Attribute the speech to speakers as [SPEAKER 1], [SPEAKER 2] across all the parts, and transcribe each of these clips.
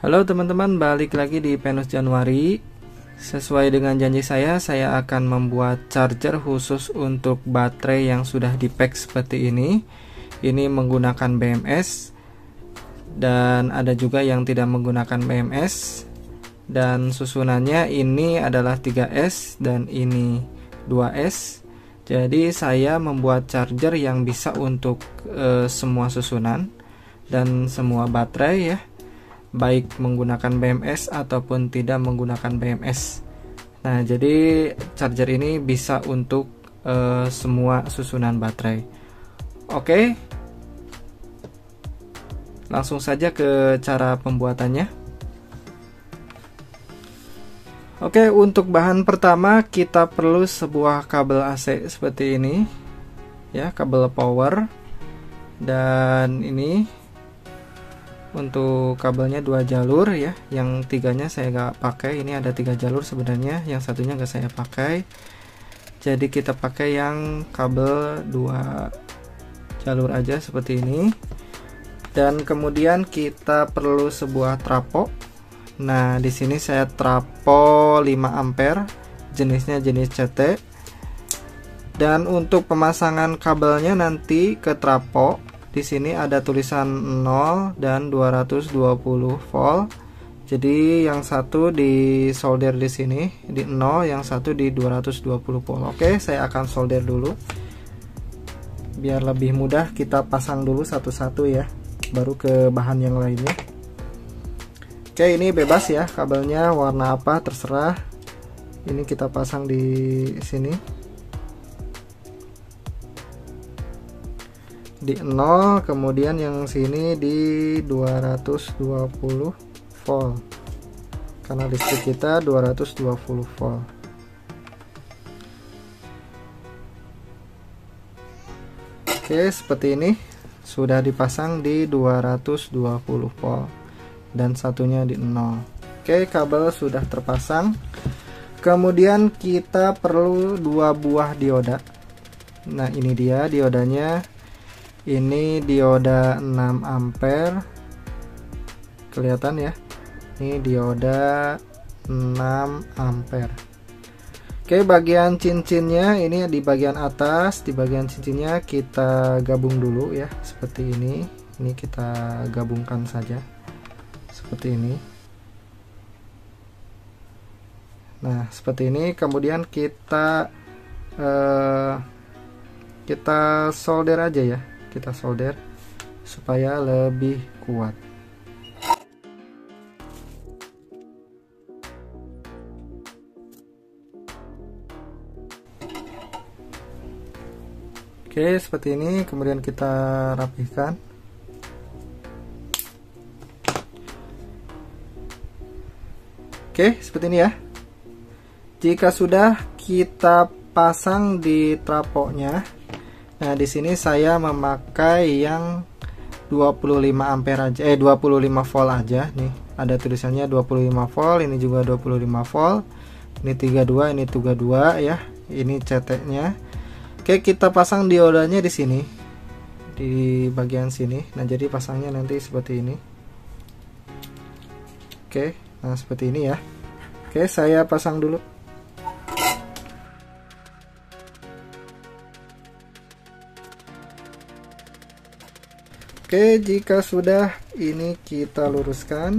[SPEAKER 1] Halo teman-teman, balik lagi di Penus Januari. Sesuai dengan janji saya akan membuat charger khusus untuk baterai yang sudah di pack seperti ini. Ini menggunakan BMS, dan ada juga yang tidak menggunakan BMS. Dan susunannya ini adalah 3S dan ini 2S. Jadi saya membuat charger yang bisa untuk semua susunan dan semua baterai ya, baik menggunakan BMS ataupun tidak menggunakan BMS. Nah, jadi charger ini bisa untuk semua susunan baterai. Oke, langsung saja ke cara pembuatannya. Oke, untuk bahan pertama kita perlu sebuah kabel AC seperti ini ya, kabel power. Dan ini untuk kabelnya 2 jalur ya, yang tiganya saya nggak pakai. Ini ada 3 jalur sebenarnya, yang satunya nggak saya pakai, jadi kita pakai yang kabel 2 jalur aja seperti ini. Dan kemudian kita perlu sebuah trapo. Nah, di sini saya trapo 5 ampere, jenisnya jenis CT. Dan untuk pemasangan kabelnya nanti ke trapo, di sini ada tulisan 0 dan 220 volt. Jadi yang satu di solder di sini di 0, yang satu di 220 volt. Oke, saya akan solder dulu. Biar lebih mudah kita pasang dulu satu-satu ya, baru ke bahan yang lainnya. Oke, ini bebas ya kabelnya, warna apa terserah. Ini kita pasang di sini di 0, kemudian yang sini di 220 volt karena listrik kita 220 volt. Oke, seperti ini sudah dipasang di 220 volt dan satunya di 0. Oke, kabel sudah terpasang. Kemudian kita perlu 2 buah dioda. Nah, ini dia diodanya. Ini dioda 6 ampere, kelihatan ya, ini dioda 6 ampere. Oke, bagian cincinnya ini di bagian atas, di bagian cincinnya kita gabung dulu ya, seperti ini. Ini kita gabungkan saja seperti ini. Nah, seperti ini. Kemudian kita solder aja ya, kita solder supaya lebih kuat. Oke, seperti ini. Kemudian kita rapihkan. Oke, seperti ini ya. Jika sudah, kita pasang di traponya. Nah, di sini saya memakai yang 25 ampere aja, 25 volt aja. Nih, ada tulisannya 25 volt, ini juga 25 volt. Ini 32, ini 32 ya. Ini CT-nya. Oke, kita pasang diodanya di sini. Di bagian sini. Nah, jadi pasangnya nanti seperti ini. Oke, nah seperti ini ya. Oke, saya pasang dulu. Oke, jika sudah, ini kita luruskan.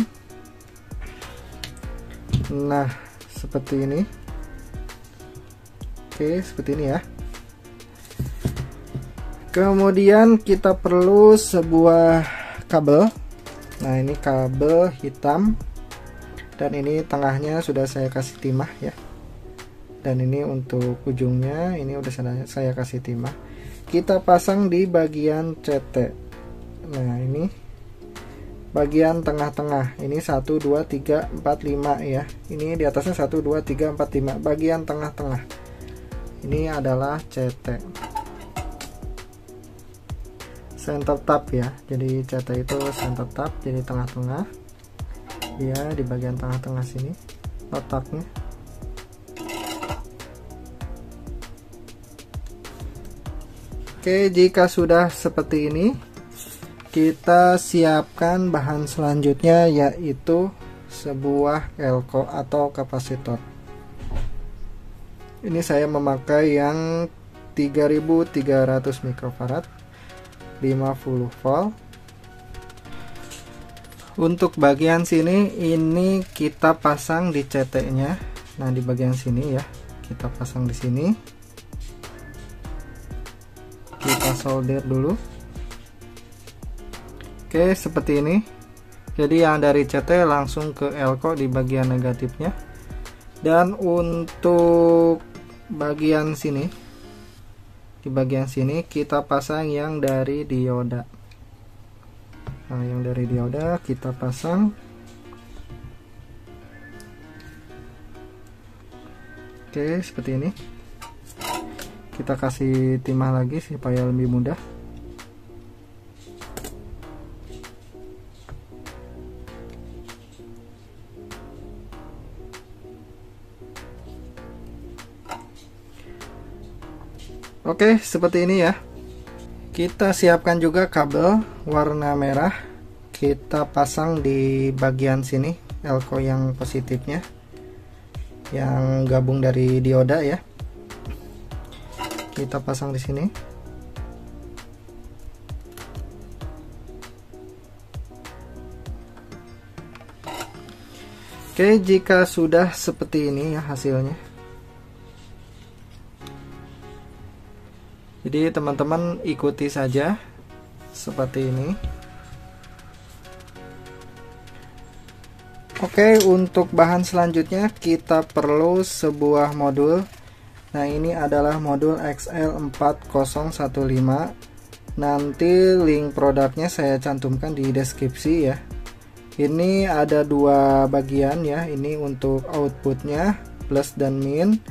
[SPEAKER 1] Nah, seperti ini. Oke, seperti ini ya. Kemudian kita perlu sebuah kabel. Nah, ini kabel hitam. Dan ini tengahnya sudah saya kasih timah ya. Dan ini untuk ujungnya, ini udah saya kasih timah. Kita pasang di bagian CT. Nah, ini bagian tengah-tengah. Ini 1 2 3 4 5 ya. Ini di atasnya 1 2 3 4 5. Bagian tengah-tengah. Ini adalah CT. Center tap ya. Jadi CT itu center tap, jadi tengah-tengah. Ya, di bagian tengah-tengah sini letaknya. Oke, jika sudah seperti ini, kita siapkan bahan selanjutnya, yaitu sebuah elko atau kapasitor. Ini saya memakai yang 3300 mikrofarad 50 volt. Untuk bagian sini ini kita pasang di CT-nya. Nah, di bagian sini ya, kita pasang di sini. Kita solder dulu. Oke, seperti ini. Jadi yang dari CT langsung ke elko di bagian negatifnya. Dan untuk bagian sini, di bagian sini kita pasang yang dari dioda. Nah, yang dari dioda kita pasang. Oke, seperti ini. Kita kasih timah lagi supaya lebih mudah. Oke, seperti ini ya. Kita siapkan juga kabel warna merah. Kita pasang di bagian sini, elko yang positifnya, yang gabung dari dioda ya. Kita pasang di sini. Oke, jika sudah seperti ini ya hasilnya. Jadi teman-teman ikuti saja seperti ini. Oke, untuk bahan selanjutnya kita perlu sebuah modul. Nah, ini adalah modul XL4015. Nanti link produknya saya cantumkan di deskripsi ya. Ini ada dua bagian ya. Ini untuk outputnya plus dan min.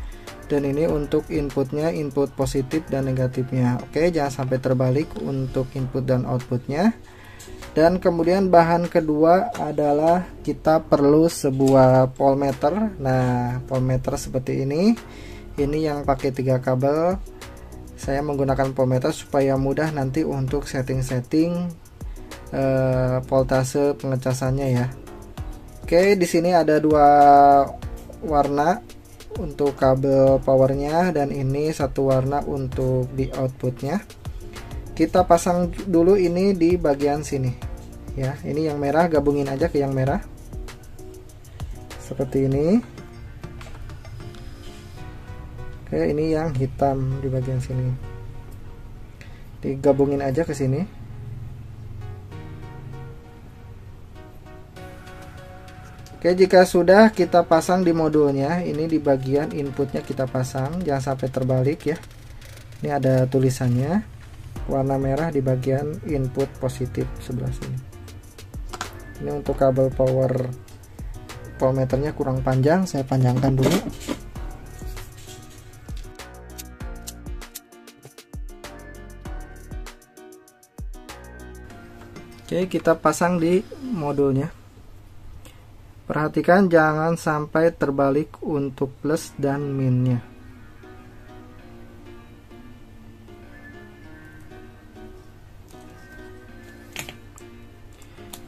[SPEAKER 1] Dan ini untuk inputnya, input positif dan negatifnya. Oke, jangan sampai terbalik untuk input dan outputnya. Dan kemudian bahan kedua adalah kita perlu sebuah voltmeter. Nah, voltmeter seperti ini. Ini yang pakai 3 kabel. Saya menggunakan voltmeter supaya mudah nanti untuk setting-setting voltase pengecasannya ya. Oke, di sini ada 2 warna untuk kabel powernya, dan ini 1 warna untuk di outputnya. Kita pasang dulu ini di bagian sini ya. Ini yang merah, gabungin aja ke yang merah seperti ini. Oke, ini yang hitam di bagian sini, digabungin aja ke sini. Oke, jika sudah kita pasang di modulnya, ini di bagian inputnya kita pasang, jangan sampai terbalik ya. Ini ada tulisannya warna merah di bagian input positif sebelah sini. Ini untuk kabel power voltmeternya kurang panjang, saya panjangkan dulu. Oke, kita pasang di modulnya. Perhatikan jangan sampai terbalik untuk plus dan minnya.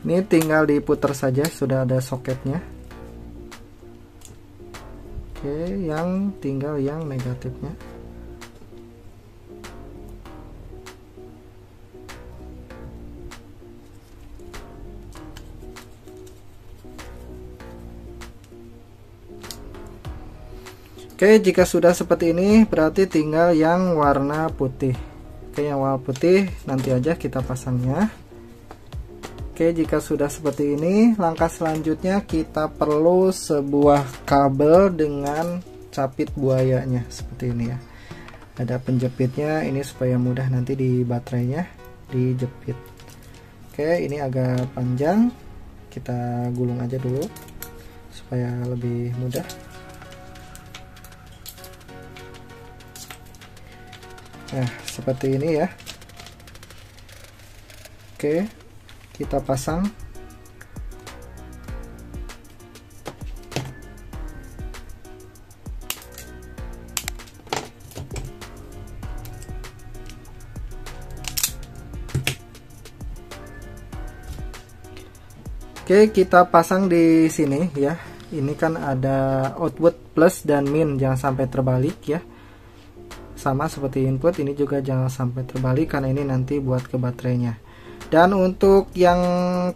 [SPEAKER 1] Ini tinggal diputar saja, sudah ada soketnya. Oke, yang tinggal yang negatifnya. Oke, jika sudah seperti ini berarti tinggal yang warna putih. Oke, yang warna putih nanti aja kita pasangnya. Oke, jika sudah seperti ini, langkah selanjutnya kita perlu sebuah kabel dengan capit buayanya seperti ini ya. Ada penjepitnya ini supaya mudah nanti di baterainya dijepit. Oke, ini agak panjang, kita gulung aja dulu supaya lebih mudah. Nah, seperti ini ya. Oke, kita pasang. Oke, kita pasang di sini ya. Ini kan ada output plus dan min, jangan sampai terbalik ya. Sama seperti input, ini juga jangan sampai terbalik karena ini nanti buat ke baterainya. Dan untuk yang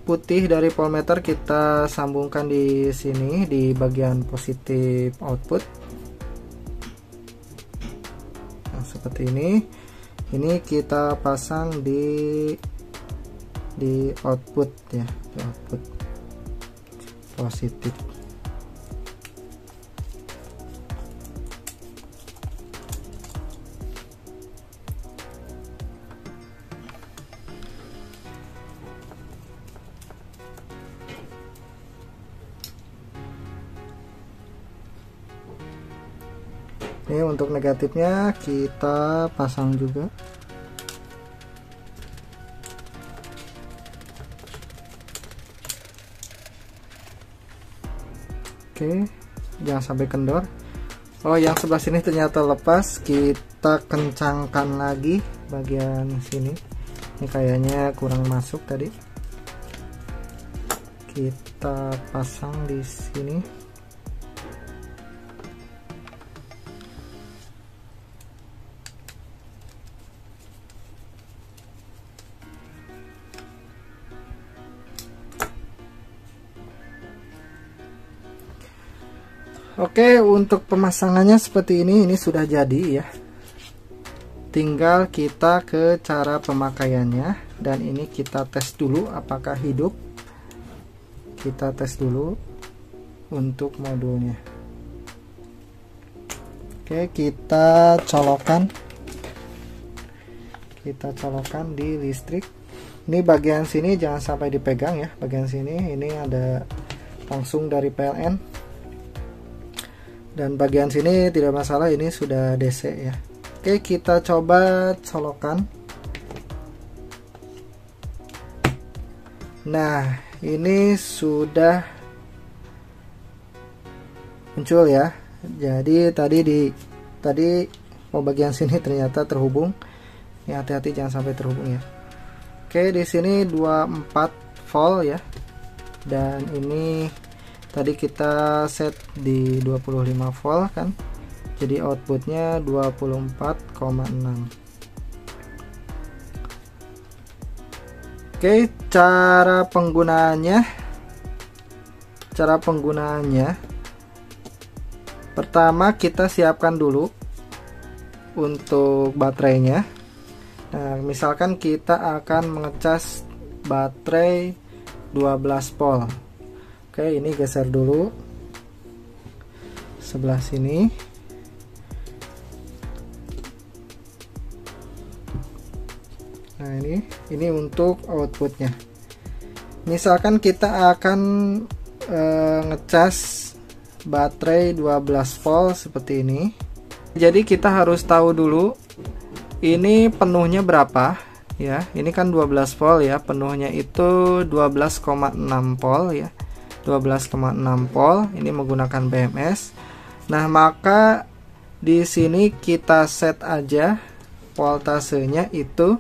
[SPEAKER 1] putih dari voltmeter kita sambungkan di sini di bagian positif output. Nah, seperti ini. Ini kita pasang di output ya, di output positif. Ini untuk negatifnya kita pasang juga. Oke, jangan sampai kendor. Oh, yang sebelah sini ternyata lepas, kita kencangkan lagi bagian sini. Ini kayaknya kurang masuk tadi. Kita pasang di sini. Oke, untuk pemasangannya seperti ini sudah jadi ya. Tinggal kita ke cara pemakaiannya, dan ini kita tes dulu apakah hidup. Kita tes dulu untuk modulnya. Oke, kita colokkan. Kita colokkan di listrik. Ini bagian sini jangan sampai dipegang ya. Bagian sini ini ada langsung dari PLN. Dan bagian sini tidak masalah, ini sudah DC ya. Oke, kita coba colokan. Nah, ini sudah muncul ya. Jadi tadi bagian sini ternyata terhubung. Ini hati-hati jangan sampai terhubung ya. Oke, di sini 24 volt ya. Dan ini tadi kita set di 25 volt kan, jadi outputnya 24,6. Oke, cara penggunaannya pertama kita siapkan dulu untuk baterainya. Nah, misalkan kita akan mengecas baterai 12 volt. Oke, ini geser dulu sebelah sini. Nah, ini untuk outputnya. Misalkan kita akan ngecas baterai 12 volt seperti ini. Jadi kita harus tahu dulu ini penuhnya berapa ya. Ini kan 12 volt ya, penuhnya itu 12,6 volt ya. 12,6 volt, ini menggunakan BMS. Nah, maka di sini kita set aja voltasenya itu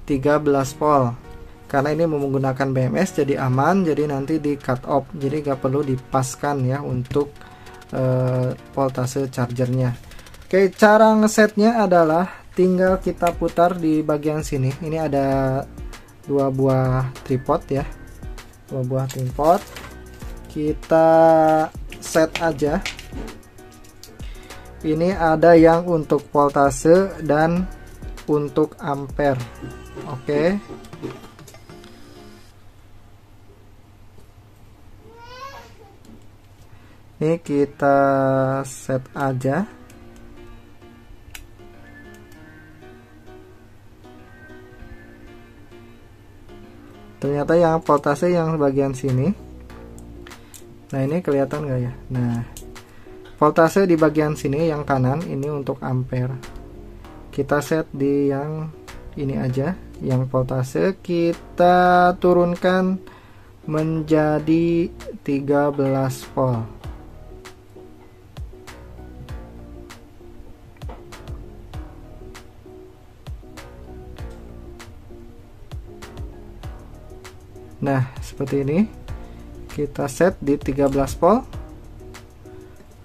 [SPEAKER 1] 13 volt. Karena ini menggunakan BMS jadi aman, jadi nanti di cut off. Jadi nggak perlu dipaskan ya untuk voltase chargernya. Oke, cara ngesetnya adalah tinggal kita putar di bagian sini. Ini ada dua buah tripod ya. Dua buah tripod. Kita set aja. Ini ada yang untuk voltase dan untuk ampere. Oke. Ini kita set aja. Ternyata yang voltase yang bagian sini. Nah, ini kelihatan nggak ya? Nah, voltase di bagian sini yang kanan ini untuk ampere. Kita set di yang ini aja, yang voltase kita turunkan menjadi 13 volt. Nah, seperti ini. kita set di 13 volt.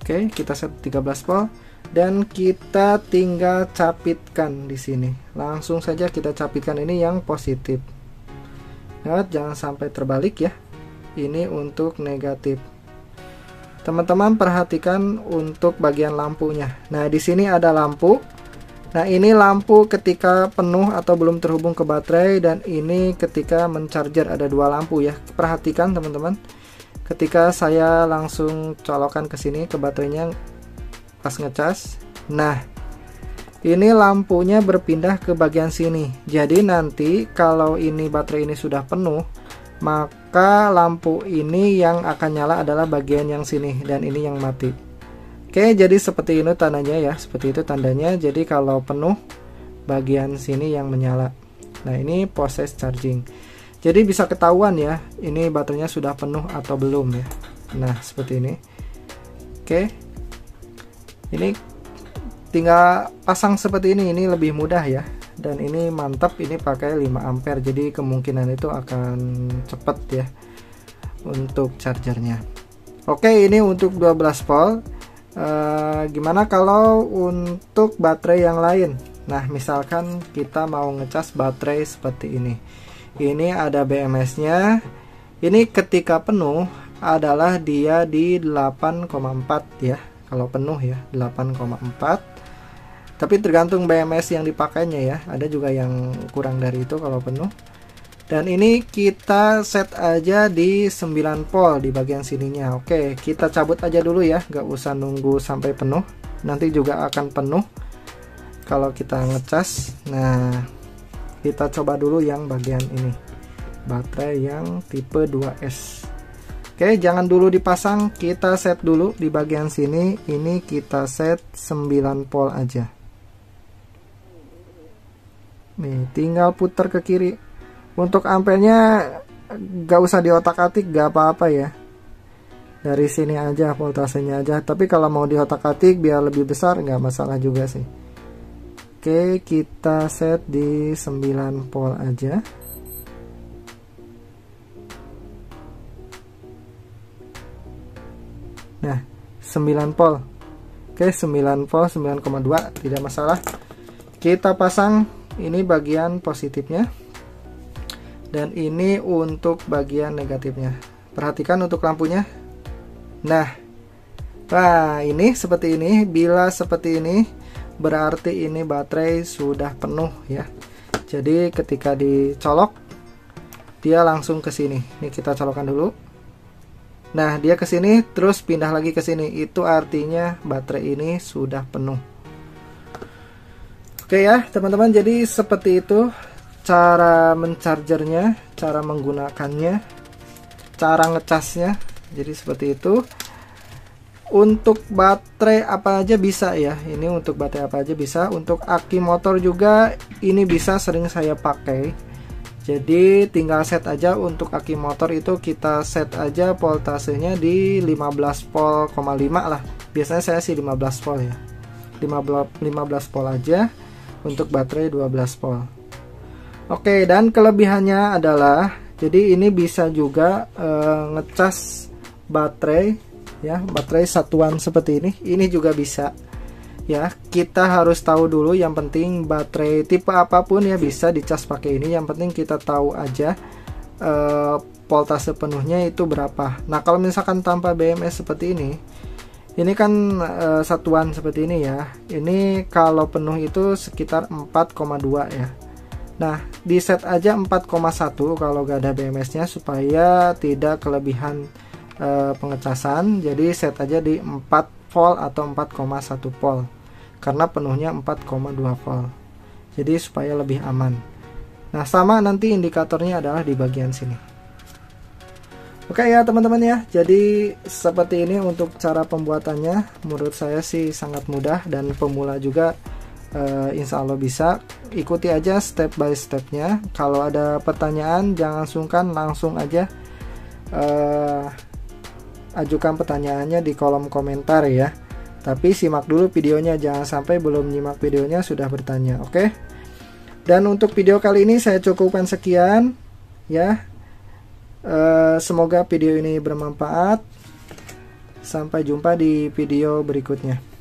[SPEAKER 1] Oke, kita set 13 volt dan kita tinggal capitkan di sini. Langsung saja kita capitkan ini yang positif. Nah, jangan sampai terbalik ya. Ini untuk negatif. Teman-teman perhatikan untuk bagian lampunya. Nah, di sini ada lampu. Nah, ini lampu ketika penuh atau belum terhubung ke baterai, dan ini ketika mencharger, ada dua lampu ya. Perhatikan teman-teman. Ketika saya langsung colokan ke sini ke baterainya pas ngecas. Nah, ini lampunya berpindah ke bagian sini. Jadi nanti kalau ini baterai ini sudah penuh, maka lampu ini yang akan nyala adalah bagian yang sini, dan ini yang mati. Oke, jadi seperti ini tandanya ya, seperti itu tandanya. Jadi kalau penuh, bagian sini yang menyala. Nah, ini proses charging. Jadi bisa ketahuan ya, ini baterainya sudah penuh atau belum ya. Nah, seperti ini. Oke. Ini tinggal pasang seperti ini lebih mudah ya. Dan ini mantap, ini pakai 5 ampere. Jadi kemungkinan itu akan cepat ya untuk chargernya. Oke, ini untuk 12 volt. Gimana kalau untuk baterai yang lain? Nah, misalkan kita mau ngecas baterai seperti ini. Ini ada BMS-nya. Ini ketika penuh adalah dia di 8,4 ya. Kalau penuh ya 8,4. Tapi tergantung BMS yang dipakainya ya. Ada juga yang kurang dari itu kalau penuh. Dan ini kita set aja di 9 volt di bagian sininya. Oke, kita cabut aja dulu ya, nggak usah nunggu sampai penuh. Nanti juga akan penuh kalau kita ngecas. Nah, kita coba dulu yang bagian ini, baterai yang tipe 2S. Oke, jangan dulu dipasang, kita set dulu di bagian sini. Ini kita set 9 volt aja. Nih, tinggal putar ke kiri. Untuk ampernya gak usah diotak-atik, gak apa-apa ya. Dari sini aja, voltasenya aja. Tapi kalau mau diotak-atik biar lebih besar, gak masalah juga sih. Oke, kita set di 9 volt aja. Nah, 9 volt. Oke, 9 volt, 9,2, tidak masalah. Kita pasang ini bagian positifnya. Dan ini untuk bagian negatifnya. Perhatikan untuk lampunya. Nah, ini seperti ini. Bila seperti ini, berarti ini baterai sudah penuh ya. Jadi ketika dicolok, dia langsung ke sini. Ini kita colokkan dulu. Nah, dia ke sini terus pindah lagi ke sini. Itu artinya baterai ini sudah penuh. Oke ya, teman-teman. Jadi seperti itu cara menchargernya, cara menggunakannya, cara ngecasnya. Jadi seperti itu. Untuk baterai apa aja bisa ya. Ini untuk baterai apa aja bisa. Untuk aki motor juga ini bisa, sering saya pakai. Jadi tinggal set aja. Untuk aki motor itu kita set aja voltasenya di 15 volt,5 lah. Biasanya saya sih 15 volt ya. 15 volt aja untuk baterai 12 volt. Oke, dan kelebihannya adalah jadi ini bisa juga ngecas baterai ya, baterai satuan seperti ini juga bisa ya. Kita harus tahu dulu, yang penting baterai tipe apapun ya bisa dicas pakai ini. Yang penting kita tahu aja voltase penuhnya itu berapa. Nah, kalau misalkan tanpa BMS seperti ini kan satuan seperti ini ya. Ini kalau penuh itu sekitar 4,2 ya. Nah, di set aja 4,1 kalau gak ada BMS nya supaya tidak kelebihan pengecasan. Jadi set aja di 4 volt atau 4,1 volt karena penuhnya 4,2 volt. Jadi supaya lebih aman. Nah, sama nanti indikatornya adalah di bagian sini. Oke ya teman-teman ya. Jadi seperti ini untuk cara pembuatannya. Menurut saya sih sangat mudah dan pemula juga insya Allah bisa. Ikuti aja step by stepnya. Kalau ada pertanyaan jangan sungkan, langsung aja ajukan pertanyaannya di kolom komentar ya. Tapi simak dulu videonya, jangan sampai belum nyimak videonya sudah bertanya. Oke. Dan untuk video kali ini saya cukupkan sekian ya. Semoga video ini bermanfaat. Sampai jumpa di video berikutnya.